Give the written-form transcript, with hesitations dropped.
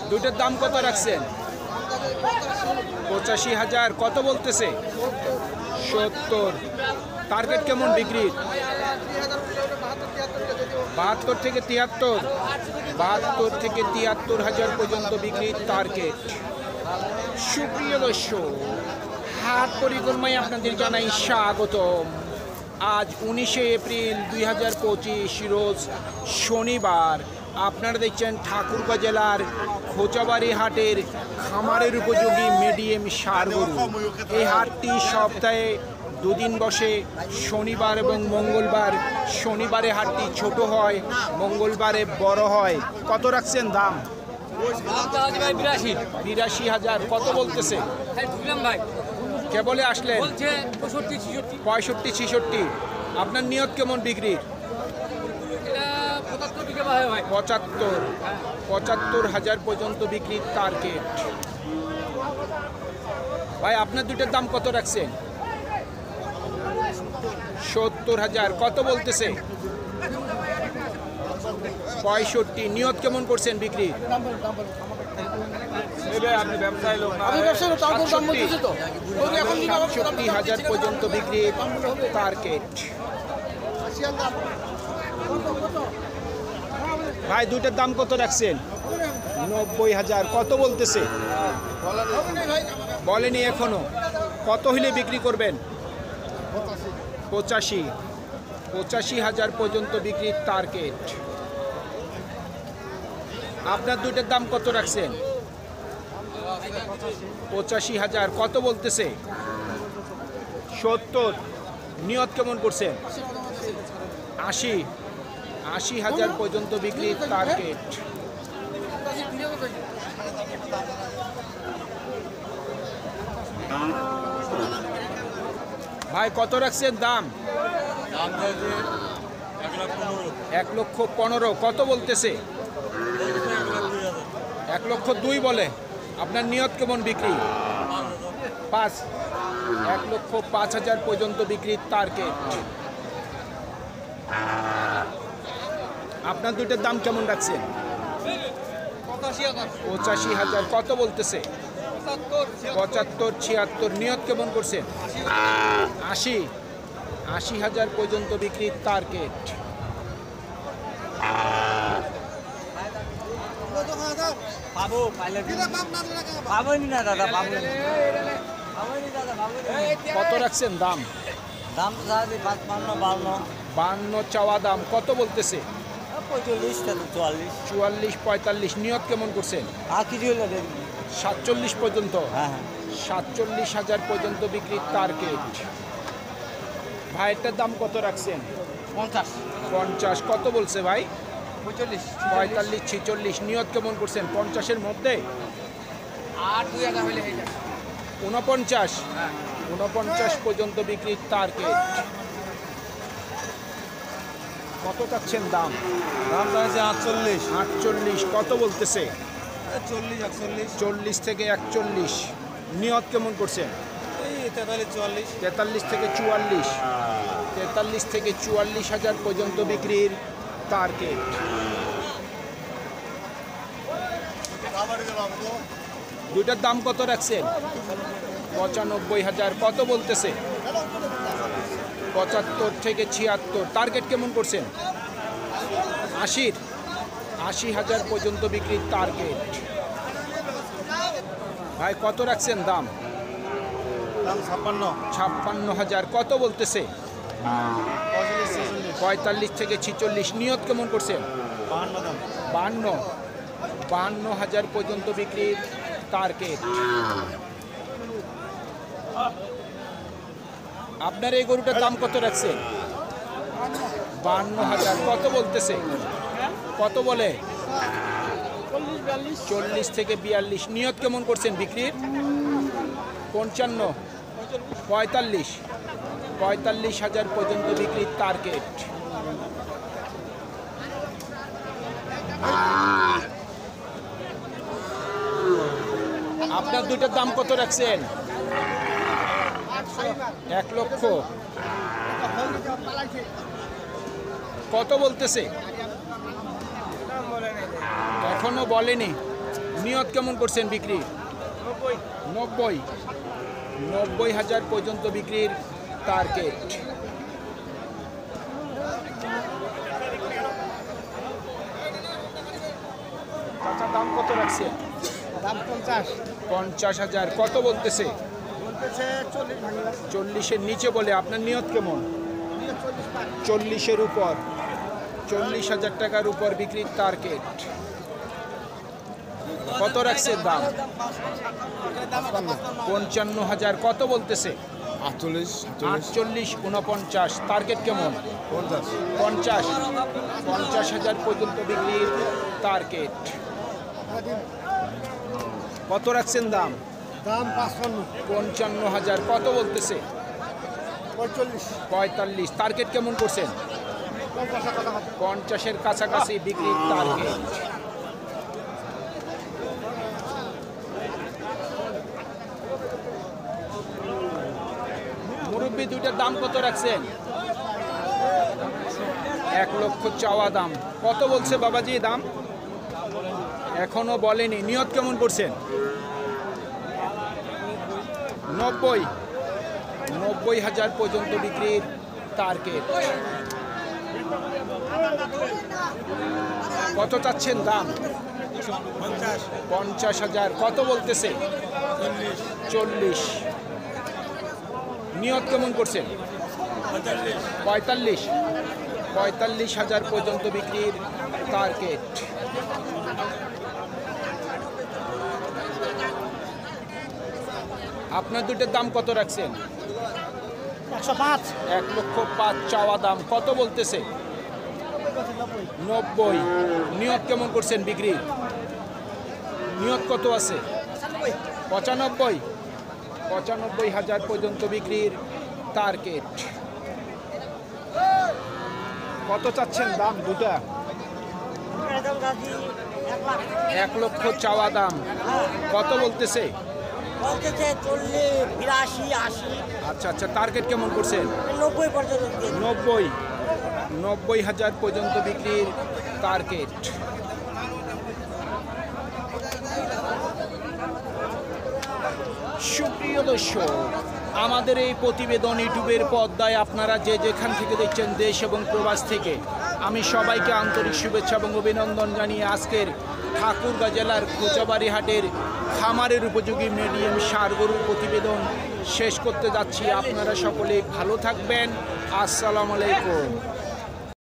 দুইটার দাম কত রাখছেন? 85,000। কত বলতেছে? 70। টার্গেট কেমন বিক্রির? 72 থেকে 73। 72 থেকে 73,000 পর্যন্ত বিক্রির টার্গেট। সুপ্রিয় দর্শক, হাট পরিক্রমায় আপনাদের জানাই স্বাগতম। আজ 19শে এপ্রিল 2025 রোজ শনিবার। আপনারা দেখছেন ঠাকুরগাঁ জেলার খোঁচাবাড়ি হাটের খামারের উপযোগী মিডিয়াম ষাঁড় গরু। এই হাটটি সপ্তাহে দুদিন বসে, শনিবার এবং মঙ্গলবার। শনিবারে হাটটি ছোট হয়, মঙ্গলবারে বড় হয়। কত রাখছেন দাম? 82,000। কত বলতেছে? কেবলে আসলেন? 65-66। আপনার নিয়ত কেমন বিক্রির? 75,000 পর্যন্ত বিক্রির টার্গেট। ভাই আপনার দুটোর দাম কত রাখছেন? 70,000। কত বলতেছে? 65। নিয়ত কেমন করছেন বিক্রি? 67,000 পর্যন্ত বিক্রির টার্গেট। ভাই দুইটার দাম কত রাখছেন? 90,000। কত বলতেছে? বলেনি এখনো। কত হলে বিক্রি করবেন? 85,000 পর্যন্ত বিক্রির টার্গেট। আপনার দুইটার দাম কত রাখছেন? 85,000। কত বলতেছে? 70। নিয়ত কেমন করছেন? 80,000 পর্যন্ত বিক্রির টার্গেট। ভাই কত রাখছেন দাম? 1,15,000। কত বলতেছে? 1,02,000 বলে। আপনার নিয়ত কেমন বিক্রি? 5। 1,05,000 পর্যন্ত বিক্রির টার্গেট। আপনার দুইটার দাম কেমন রাখছেন? 85,000। কত বলতেছে? 75-76। নিয়ত কেমন করছেন? 80,000 পর্যন্ত বিক্রির টার্গেট। কত রাখছেন দাম? 52 চাওয়া দাম। কত বলতেছে? 44-45। নিয়ত কেমন করছেন? 47 পর্যন্ত। 47,000 পর্যন্ত বিক্রির টার্গেট। ভাইয়েরটার দাম কত রাখছেন? 50। কত বলছে ভাই? 45-46। নিয়ত কেমন করছেন? 50-এর মধ্যে? 49 পর্যন্ত বিক্রির টার্গেট। কত চাচ্ছেন দাম? 48। কত বলতেছে? 40 থেকে 41। নিয়ত কেমন করছেন? 43 থেকে 44। 43 থেকে 44,000 পর্যন্ত বিক্রির টার্গেট। দুইটার দাম কত রাখছেন? 95,000। কত বলতেছে? 75 থেকে 76। টার্গেট কেমন করছেন? 80,000 পর্যন্ত বিক্রির টার্গেট। ভাই কত রাখছেন দাম? 56,000। কত বলতেছে? 45 থেকে 46। নিয়ত কেমন করছেন? 52,000 পর্যন্ত বিক্রির টার্গেট। আপনার এই গরুটার দাম কত রাখছেন? 52,000। কত বলতেছে? কত বলে? 40 থেকে 42। নিয়ত কেমন করছেন বিক্রির? 55, 45,000 পর্যন্ত বিক্রির টার্গেট। আপনার দুইটার দাম কত রাখছেন? 1 লক্ষ। কত বলতেছে? এখনো বলেনি। নিয়ত কেমন করছেন বিক্রি? 90,000 পর্যন্ত বিক্রির টার্গেট। চাচা দাম কত রাখছে? দাম 50,000। কত বলতেছে? 40-এর নিচে বলে। আপনার নিয়ত কেমন? 40-এর উপর। 40,000 টাকার উপর বিক্রির টার্গেট। কত রাখছে দাম? 55,000। কত বলতেছে? 48, 49। টার্গেট কেমন? 50,000 পর্যন্ত বিক্রির টার্গেট। কত রাখছেন দাম? 55,000। কত বলতেছে? 45। টার্গেট কেমন করছেন? 50-এর কাছাকাছি বিক্রির টার্গেট। মুরব্বি দুইটার দাম কত রাখছেন? 1 লক্ষ চাওয়া দাম। কত বলছে বাবাজি দাম? এখনো বলেনি। নিয়ত কেমন করছেন? 90,000 পর্যন্ত বিক্রির টার্গেট। কত চাচ্ছেন দাম? 50,000। কত বলতেছে? 40। নিয়ত কেমন করছেন? 45,000 পর্যন্ত বিক্রির টার্গেট। আপনার দুটোর দাম কত রাখছেন? 105। 1 লক্ষ 5 চাওয়া দাম। কত বলতেছে? 90। নিয়ত কেমন করছেন বিক্রি? নিয়ত কত আছে? 95,000 পর্যন্ত বিক্রির টার্গেট। কত চাচ্ছেন দাম দুটা? 1 লক্ষ চাওয়া দাম। কত বলতেছে? 40, 82, 80। আচ্ছা। টার্গেট কেমন করছেন? 90 পর্যন্ত। 90,000 পর্যন্ত বিক্রির টার্গেট। সুপ্রিয় দর্শক, আমাদের এই প্রতিবেদন ইউটিউবের পর্দায় আপনারা যে যেখান থেকে দেখছেন, দেশ এবং প্রবাস থেকে, আমি সবাইকে আন্তরিক শুভেচ্ছা এবং অভিনন্দন জানিয়ে আজকের ঠাকুরগাঁ জেলার খোঁচাবাড়ি হাটের খামারের উপযোগী মিডিয়াম ষাঁড় গরুর প্রতিবেদন শেষ করতে যাচ্ছি। আপনারা সকলে ভালো থাকবেন। আসসালামু আলাইকুম।